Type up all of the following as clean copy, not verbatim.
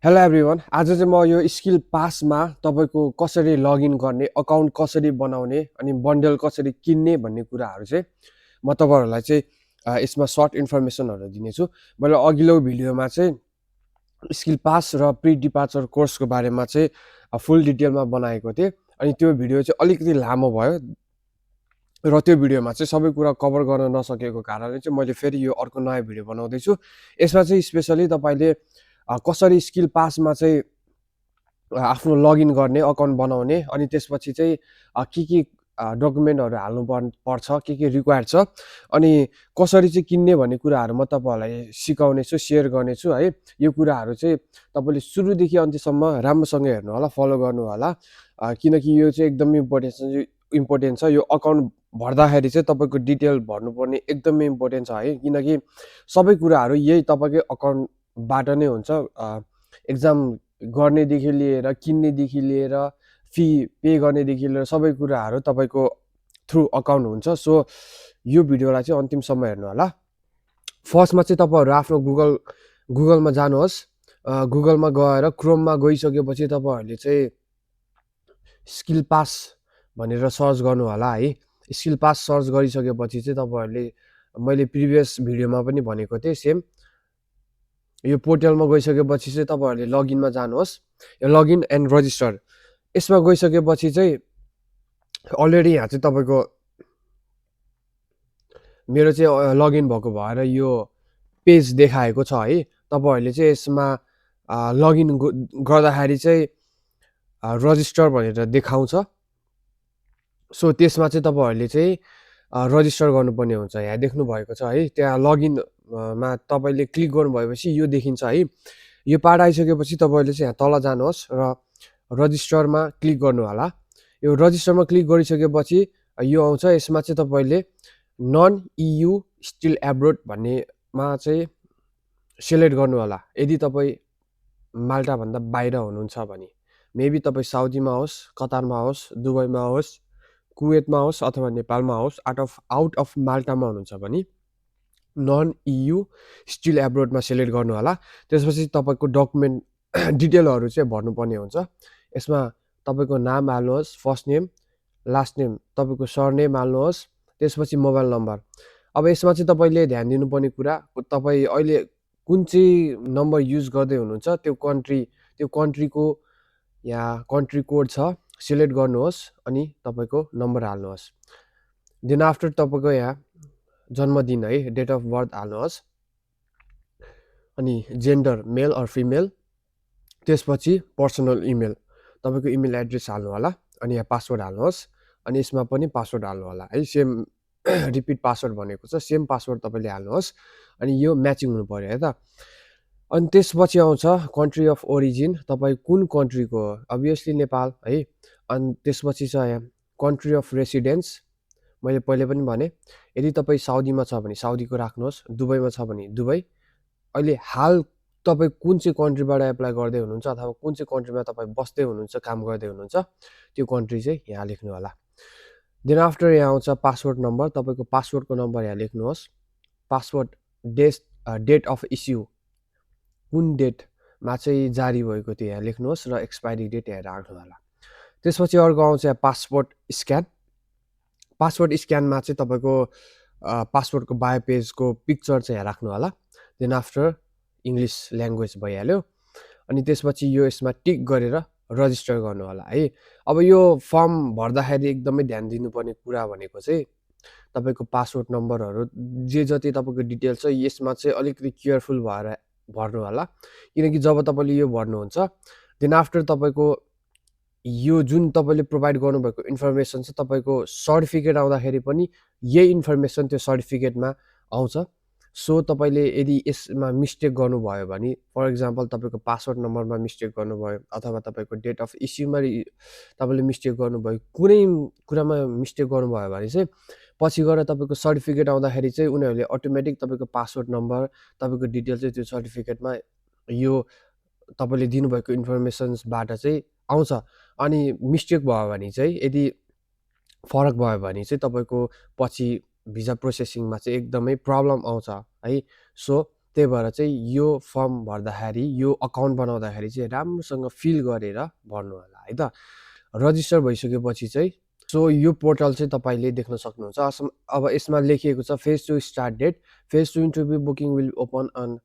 Hello everyone, आज चाहिँ म यो स्किल पासमा तपाईँको कसरी लगइन गर्ने, अकाउन्ट कसरी बनाउने अनि बन्डल कसरी किन्ने भन्ने कुराहरू चाहिँ म तपाईँहरूलाई चाहिँ यसमा सर्ट इन्फर्मेसनहरू दिनेछु। मैले अघिल्लो भिडियोमा चाहिँ स्किल पास र प्री डिपार्चर कोर्सको बारेमा चाहिँ फुल डिटेलमा बनाएको थिएँ। अनि त्यो भिडियो चाहिँ अलिकति लामो भयो र त्यो भिडियोमा चाहिँ सबै कुरा कभर गर्न नसकेको कारणले चाहिँ मैले फेरि यो अर्को नयाँ भिडियो बनाउँदैछु। यसमा चाहिँ स्पेसली तपाईँले कसरी स्किल पासमा चाहिँ आफ्नो लगइन गर्ने, अकाउन्ट बनाउने अनि त्यसपछि चाहिँ के डकुमेन्टहरू हाल्नु पर्छ, के रिक्वायर्ड छ अनि कसरी चाहिँ किन्ने भन्ने कुराहरू म तपाईँहरूलाई सिकाउनेछु, सेयर गर्नेछु है। यो कुराहरू चाहिँ तपाईँले सुरुदेखि अन्त्यसम्म राम्रोसँग हेर्नु होला, फलो गर्नु होला, किनकि यो चाहिँ एकदमै इम्पोर्टेन्ट छ। यो अकाउन्ट भर्दाखेरि चाहिँ तपाईँको डिटेल भर्नुपर्ने एकदमै इम्पोर्टेन्ट छ है, किनकि सबै कुराहरू यही तपाईँकै अकाउन्टबाट नै हुन्छ। एक्जाम गर्नेदेखि लिएर, किन्नेदेखि लिएर, फी पे गर्नेदेखि लिएर सबै कुराहरू तपाईँको थ्रु अकाउन्ट हुन्छ। सो यो भिडियोलाई चाहिँ अन्तिमसम्म हेर्नु होला। फर्स्टमा चाहिँ तपाईँहरू आफ्नो गुगलमा जानुहोस्। गुगलमा गएर क्रोममा गइसकेपछि तपाईँहरूले चाहिँ स्किल पास भनेर सर्च गर्नु होला है। स्किल पास सर्च गरिसकेपछि चाहिँ तपाईँहरूले मैले प्रिभियस भिडियोमा पनि भनेको थिएँ सेम, यो पोर्टलमा गइसकेपछि चाहिँ तपाईँहरूले लगइनमा जानुहोस्। यो लगइन एन्ड रजिस्टर यसमा गइसकेपछि चाहिँ अलरेडी यहाँ चाहिँ तपाईँको मेरो चाहिँ लगइन भएको भएर यो पेज देखाएको छ है। तपाईँहरूले चाहिँ यसमा लगइन गर्दाखेरि चाहिँ रजिस्टर भनेर देखाउँछ। सो त्यसमा चाहिँ तपाईँहरूले चाहिँ रजिस्टर गर्नुपर्ने हुन्छ। यहाँ देख्नु भएको छ है, त्यहाँ लगइनमा तपाईँले क्लिक गर्नु भएपछि यो देखिन्छ है। यो पार्ट आइसकेपछि तपाईँहरूले चाहिँ यहाँ तल जानुहोस् र रजिस्टरमा क्लिक गर्नु होला। यो रजिस्टरमा क्लिक गरिसकेपछि यो आउँछ। यसमा चाहिँ तपाईँले नन EU स्टिल एब्रोड भन्नेमा चाहिँ सेलेक्ट गर्नु होला। यदि तपाईँ माल्टाभन्दा बाहिर हुनुहुन्छ भने, मेबी तपाईँ साउदीमा होस्, कतारमा होस्, दुबईमा होस्, कुवेतमा होस् अथवा नेपालमा होस्, आउट अफ माल्टामा हुनुहुन्छ भने नन EU स्टिल एब्रोडमा सेलेक्ट गर्नु होला। त्यसपछि तपाईँको डकुमेन्ट डिटेलहरू चाहिँ भर्नुपर्ने हुन्छ। यसमा तपाईँको नाम हाल्नुहोस्, फर्स्ट नेम, लास्ट नेम, तपाईँको सरनेम हाल्नुहोस्, त्यसपछि मोबाइल नम्बर। अब यसमा चाहिँ तपाईँले ध्यान दिनुपर्ने कुरा, तपाईँ अहिले कुन चाहिँ नम्बर युज गर्दै हुनुहुन्छ त्यो कन्ट्रीको यहाँ कन्ट्री कोड छ, सिलेक्ट गर्नुहोस् अनि तपाईँको नम्बर हाल्नुहोस्। देन आफ्टर तपाईँको यहाँ जन्मदिन है, डेट अफ बर्थ हाल्नुहोस् अनि जेन्डर मेल अर फिमेल, त्यसपछि पर्सनल इमेल, तपाईँको इमेल एड्रेस हाल्नु होला अनि यहाँ पासवर्ड हाल्नुहोस् अनि यसमा पनि पासवर्ड हाल्नु होला है। सेम रिपिट पासवर्ड भनेको छ, सेम पासवर्ड तपाईँले हाल्नुहोस् अनि यो म्याचिङ हुनु पर्यो है त। अनि त्यसपछि आउँछ कन्ट्री अफ ओरिजिन, तपाईँ कुन कन्ट्रीको हो, अभियसली नेपाल है। अनि त्यसपछि छ यहाँ कन्ट्री अफ रेसिडेन्स, मैले पहिले पनि भने यदि तपाईँ साउदीमा छ भने साउदीको राख्नुहोस्, दुबईमा छ भने दुबई। अहिले हाल तपाईँ कुन चाहिँ कन्ट्रीबाट एप्लाई गर्दै हुनुहुन्छ अथवा कुन चाहिँ कन्ट्रीमा तपाईँ बस्दै हुनुहुन्छ, काम गर्दै हुनुहुन्छ, त्यो कन्ट्री चाहिँ यहाँ लेख्नु होला। देन आफ्टर यहाँ आउँछ पासवर्ड नम्बर, तपाईँको पासवर्डको नम्बर यहाँ लेख्नुहोस्। पासवर्ड डेट अफ इस्यु, कुन डेटमा चाहिँ जारी भएको थियो यहाँ लेख्नुहोस् र एक्सपायरी डेट यहाँ राख्नु होला। त्यसपछि अर्को आउँछ यहाँ पासपोर्ट स्क्यान। पासपोर्ट स्क्यानमा चाहिँ तपाईँको पासपोर्टको बायो पेजको पिक्चर चाहिँ यहाँ राख्नु होला। देन आफ्टर इङ्ग्लिस ल्याङ्ग्वेज भइहाल्यो अनि त्यसपछि यो यसमा टिक गरेर रजिस्टर गर्नु होला है। अब यो फर्म भर्दाखेरि एकदमै ध्यान दिनुपर्ने कुरा भनेको चाहिँ तपाईँको पासवर्ड नम्बरहरू जे जति तपाईँको डिटेल छ यसमा चाहिँ अलिकति केयरफुल भएर भर्नु होला, किनकि जब तपाईँले यो भर्नुहुन्छ देन आफ्टर तपाईँको यो जुन तपाईँले प्रोभाइड गर्नुभएको इन्फर्मेसन छ, तपाईँको सर्टिफिकेट आउँदाखेरि पनि यही इन्फर्मेसन त्यो सर्टिफिकेटमा आउँछ। सो तपाईँले यदि यसमा मिस्टेक गर्नुभयो भने, फर इक्जाम्पल तपाईँको पासवर्ड नम्बरमा मिस्टेक गर्नुभयो अथवा तपाईँको डेट अफ इस्युमा तपाईँले मिस्टेक गर्नुभयो, कुनै कुरामा मिस्टेक गर्नुभयो भने चाहिँ पछि गएर तपाईँको सर्टिफिकेट आउँदाखेरि चाहिँ उनीहरूले अटोमेटिक तपाईँको पासवर्ड नम्बर, तपाईँको डिटेल चाहिँ त्यो सर्टिफिकेटमा यो तपाईँले दिनुभएको इन्फर्मेसन्सबाट चाहिँ आउँछ। अनि मिस्टेक भयो भने चाहिँ, यदि फरक भयो भने चाहिँ तपाईँको पछि भिजा प्रोसेसिङमा चाहिँ एकदमै प्रब्लम आउँछ है। सो त्यही भएर चाहिँ यो फर्म भर्दाखेरि यो अकाउन्ट बनाउँदाखेरि चाहिँ राम्रोसँग फिल गरेर भर्नु होला है त। रजिस्टर भइसकेपछि चाहिँ सो यो पोर्टल चाहिँ तपाईँले देख्न सक्नुहुन्छ। अब यसमा लेखिएको छ phase 2 start date, phase 2 interview booking will open on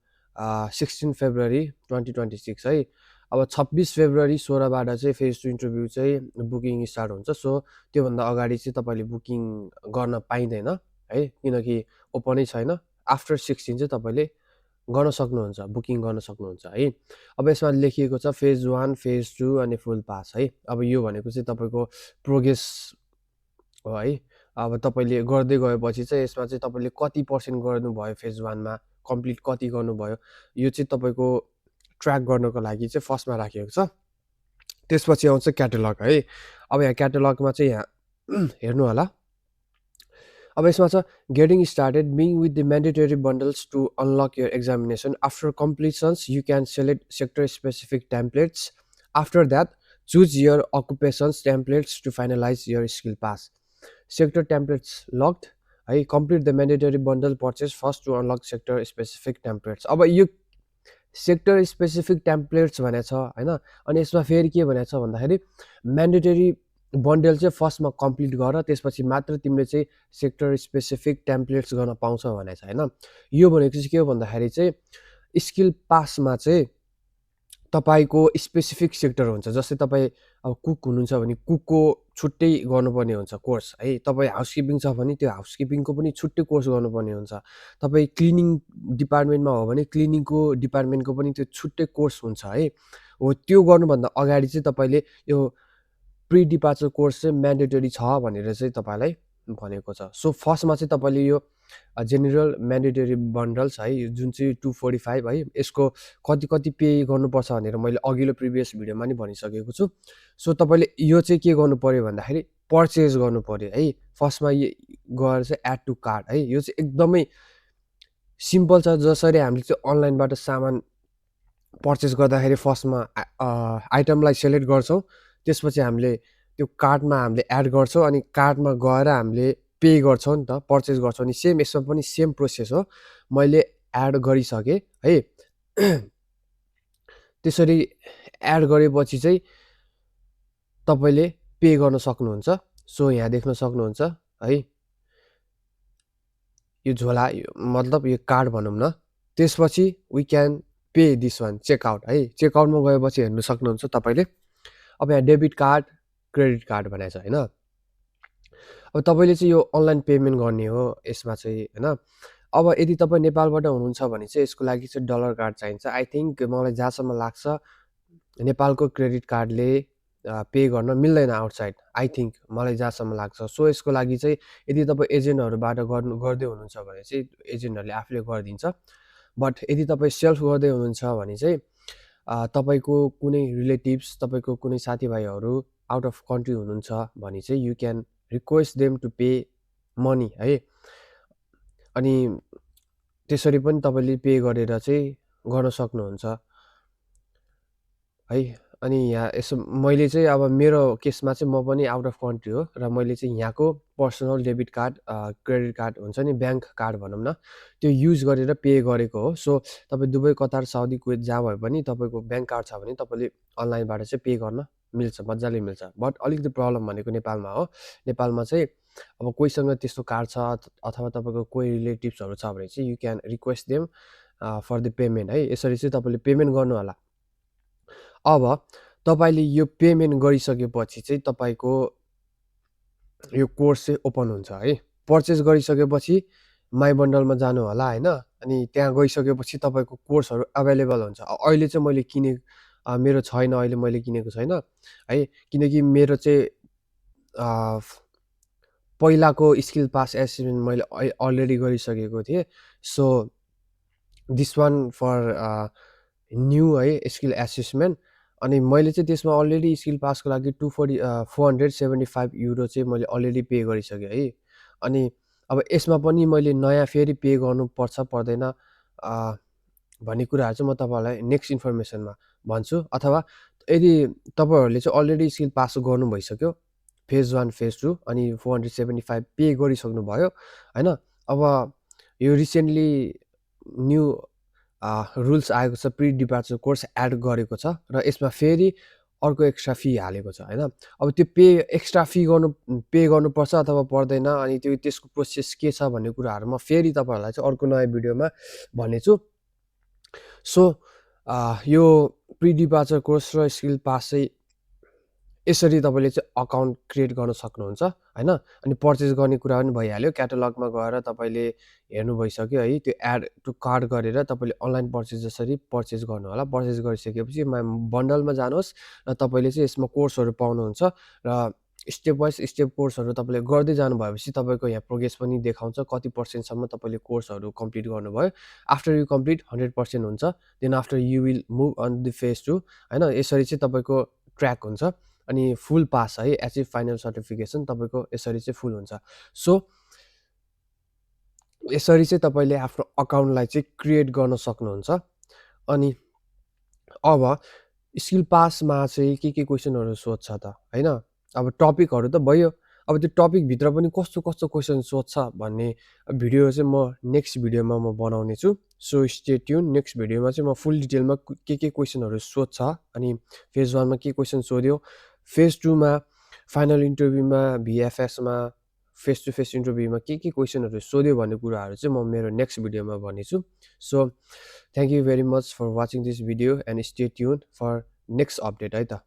16 February 2026 है। अब 26 फेब्रुअरी 16बाट चाहिँ फेज 2 इन्टरभ्यू चाहिँ बुकिङ स्टार्ट हुन्छ। सो त्योभन्दा अगाडि चाहिँ तपाईँले बुकिङ गर्न पाइँदैन है, किनकि ओपनै छैन। आफ्टर 16 चाहिँ तपाईँले गर्न सक्नुहुन्छ, बुकिङ गर्न सक्नुहुन्छ है। अब यसमा लेखिएको छ फेज 1, फेज 2 अनि फुल पास है। अब यो भनेको चाहिँ तपाईँको प्रोग्रेस हो है। अब तपाईँले गर्दै गएपछि चाहिँ यसमा चाहिँ तपाईँले कति पर्सेन्ट गर्नुभयो फेज 1मा, कम्प्लिट कति गर्नुभयो, यो चाहिँ तपाईँको ट्र्याक गर्नको लागि चाहिँ फर्स्टमा राखिएको छ। त्यसपछि आउँछ क्याटलग है। अब यहाँ क्याटलगमा चाहिँ यहाँ हेर्नु होला। अब यसमा छ getting started begin with the mandatory bundles to unlock your examination. After completions you can select sector specific templates. After that choose your occupations templates to finalise your skill pass. Sector templates locked है। Complete the mandatory bundle purchase first to unlock sector specific templates. अब यो sector specific templates भनेको छ होइन। अनि यसमा फेरि के भनेको छ भन्दाखेरि म्यान्डेटरी बन्डल चाहिँ फर्स्टमा कम्प्लिट गर, त्यसपछि मात्र तिमीले चाहिँ सेक्टर स्पेसिफिक टेम्प्लेट्स गर्न पाउँछ भनेको छ होइन। यो भनेको चाहिँ के हो भन्दाखेरि चाहिँ स्किल पासमा चाहिँ तपाईँको स्पेसिफिक सेक्टर हुन्छ। जस्तै तपाईँ अब कुक हुनुहुन्छ भने कुकको छुट्टै गर्नुपर्ने हुन्छ कोर्स है। तपाईँ हाउसकिपिङ छ भने त्यो हाउसकिपिङको पनि छुट्टै कोर्स गर्नुपर्ने हुन्छ। तपाईँ क्लिनिङ डिपार्टमेन्टमा हो भने क्लिनिङको डिपार्टमेन्टको पनि त्यो छुट्टै कोर्स हुन्छ है। हो त्यो गर्नुभन्दा अगाडि चाहिँ तपाईँले यो प्री डिपार्चर कोर्स चाहिँ म्यान्डेटरी छ भनेर चाहिँ तपाईँलाई भनेको छ। सो फर्स्टमा चाहिँ तपाईँले यो जेनरल म्यान्डेटरी बन्डल्स है, जुन चाहिँ 245 है, यसको कति कति पे गर्नुपर्छ भनेर मैले अघिल्लो प्रिभियस भिडियोमा नि भनिसकेको छु। सो तपाईँले यो चाहिँ के गर्नु पऱ्यो भन्दाखेरि पर्चेज गर्नु पऱ्यो है। फर्स्टमा गएर चाहिँ एड टु कार्ट है। यो चाहिँ एकदमै सिम्पल छ। जसरी हामीले चाहिँ अनलाइनबाट सामान पर्चेस गर्दाखेरि फर्स्टमा आइटमलाई सेलेक्ट गर्छौँ, त्यसपछि हामीले त्यो कार्टमा हामीले एड गर्छौँ, अनि कार्टमा गएर हामीले पे गर्छौँ नि त, पर्चेस गर्छौँ। अनि सेम यसमा पनि सेम प्रोसेस हो। मैले एड गरिसकेँ है। त्यसरी एड गरेपछि चाहिँ तपाईँले पे गर्न सक्नुहुन्छ। सो यहाँ देख्न सक्नुहुन्छ है, यो झोला मतलब यो कार्ड भनौँ न। त्यसपछि we can pay this one checkout है। चेकआउटमा गएपछि हेर्नु सक्नुहुन्छ तपाईँले। अब यहाँ डेबिट कार्ड क्रेडिट कार्ड भनेको छ होइन। अब तपाईँले चाहिँ यो अनलाइन पेमेन्ट गर्ने हो यसमा चाहिँ होइन। अब यदि तपाईँ नेपालबाट हुनुहुन्छ भने चाहिँ यसको लागि चाहिँ डलर कार्ड चाहिन्छ। आई थिङ्क मलाई जहाँसम्म लाग्छ नेपालको क्रेडिट कार्डले पे गर्न मिल्दैन आउटसाइड, आई थिङ्क मलाई जहाँसम्म लाग्छ। सो यसको लागि चाहिँ यदि तपाईँ एजेन्टहरूबाट गर्दै हुनुहुन्छ भने चाहिँ एजेन्टहरूले आफूले गरिदिन्छ। बट यदि तपाईँ सेल्फ गर्दै हुनुहुन्छ भने चाहिँ तपाईँको कुनै रिलेटिभ्स, तपाईँको कुनै साथीभाइहरू आउट अफ कन्ट्री हुनुहुन्छ भने चाहिँ you can request them to pay money है। अनि त्यसरी पनि तपाईँले पे गरेर चाहिँ गर्न सक्नुहुन्छ है। अनि यहाँ यसो मैले चाहिँ अब मेरो केसमा चाहिँ म पनि आउट अफ कन्ट्री हो र मैले चाहिँ यहाँको personal debit card credit card हुन्छ नि, ब्याङ्क कार्ड भनौँ न, त्यो युज गरेर पे गरेको हो। सो तपाईँ दुबई, कतार, साउदी, कुवेत जहाँ भए पनि तपाईँको ब्याङ्क कार्ड छ भने तपाईँले अनलाइनबाट चाहिँ पे गर्न मिल्छ, मजाले मिल्छ। बट अलिकति प्रब्लम भनेको नेपालमा हो। नेपालमा चाहिँ अब कोहीसँग त्यस्तो कार्ड छ अथवा तपाईँको कोही रिलेटिभ्सहरू छ भने चाहिँ you can request them for the payment है। यसरी चाहिँ तपाईँले पेमेन्ट गर्नु होला। अब तपाईँले यो पेमेन्ट गरिसकेपछि चाहिँ तपाईँको यो कोर्स चाहिँ ओपन हुन्छ है। पर्चेस गरिसकेपछि माई बन्डलमा जानु होला होइन। अनि त्यहाँ गइसकेपछि तपाईँको कोर्सहरू अभाइलेबल हुन्छ। अहिले चाहिँ मैले मेरो छैन, अहिले मैले किनेको छैन है, किनकि मेरो चाहिँ पहिलाको स्किल पास एसेसमेन्ट मैले अलरेडी गरिसकेको थिएँ। So this one for new है स्किल एसेसमेन्ट। अनि मैले चाहिँ त्यसमा अलरेडी स्किल पासको लागि 475 युरो चाहिँ मैले अलरेडी पे गरिसकेँ है। अनि अब यसमा पनि मैले नयाँ फेरि पे गर्नुपर्छ पर्दैन भन्ने कुराहरू चाहिँ म तपाईँहरूलाई नेक्स्ट इन्फर्मेसनमा भन्छु। अथवा यदि तपाईँहरूले चाहिँ अलरेडी स्किल पास गर्नु भइसक्यो फेज 1 फेज 2 अनि 475 पे गरिसक्नु भयो होइन। अब यो रिसेन्टली न्यू रुल्स आएको छ, प्री डिपार्चर कोर्स एड गरेको छ र यसमा फेरि अर्को एक्स्ट्रा फी हालेको छ होइन। अब त्यो एक्स्ट्रा फी पे गर्नुपर्छ अथवा पर्दैन, अनि त्यसको प्रोसेस के छ भन्ने कुराहरू म फेरि तपाईँहरूलाई चाहिँ अर्को नयाँ भिडियोमा भन्नेछु। सो यो प्री डिपार्चर कोर्स र स्किल पास चाहिँ यसरी तपाईँले चाहिँ अकाउन्ट क्रिएट गर्न सक्नुहुन्छ होइन। अनि पर्चेस गर्ने कुरा पनि भइहाल्यो, क्याटलगमा गएर तपाईँले हेर्नु भइसक्यो है, त्यो एड टु कार्ट गरेर तपाईँले अनलाइन पर्चेस जसरी पर्चेस गर्नु होला। पर्चेस गरिसकेपछि बन्डलमा जानुहोस् र तपाईँले चाहिँ यसमा कोर्सहरू पाउनुहुन्छ र स्टेप वाइज स्टेप कोर्सहरू तपाईँले गर्दै जानु भएपछि तपाईँको यहाँ प्रोग्रेस पनि देखाउँछ, कति पर्सेन्टसम्म तपाईँले कोर्सहरू कम्प्लिट गर्नुभयो। आफ्टर यु कम्प्लिट 100% हुन्छ, then after you will move on the phase 2 होइन। यसरी चाहिँ तपाईँको ट्र्याक हुन्छ अनि फुल पास है, एचिभ फाइनल सर्टिफिकेसन तपाईँको यसरी चाहिँ फुल हुन्छ। सो यसरी चाहिँ तपाईँले आफ्नो अकाउन्टलाई चाहिँ क्रिएट गर्न सक्नुहुन्छ। अनि अब स्किल पासमा चाहिँ के क्वेसनहरू सोध्छ त होइन। अब टपिकहरू त भयो, अब त्यो टपिकभित्र पनि कस्तो कस्तो क्वेसन सोध्छ भन्ने भिडियो चाहिँ म नेक्स्ट भिडियोमा म बनाउने छु। सो स्टे ट्युन, नेक्स्ट भिडियोमा चाहिँ म फुल डिटेलमा के क्वेसनहरू सोध्छ, अनि फेज 1मा के क्वेसन सोध्यो, फेज 2मा फाइनल इन्टरभ्यूमा, भिएफएसमा, फेस टु फेस इन्टरभ्यूमा के क्वेसनहरू सोध्यो भन्ने कुराहरू चाहिँ म मेरो नेक्स्ट भिडियोमा भन्नेछु। So thank you very much for watching this video and stay tune for next update है त।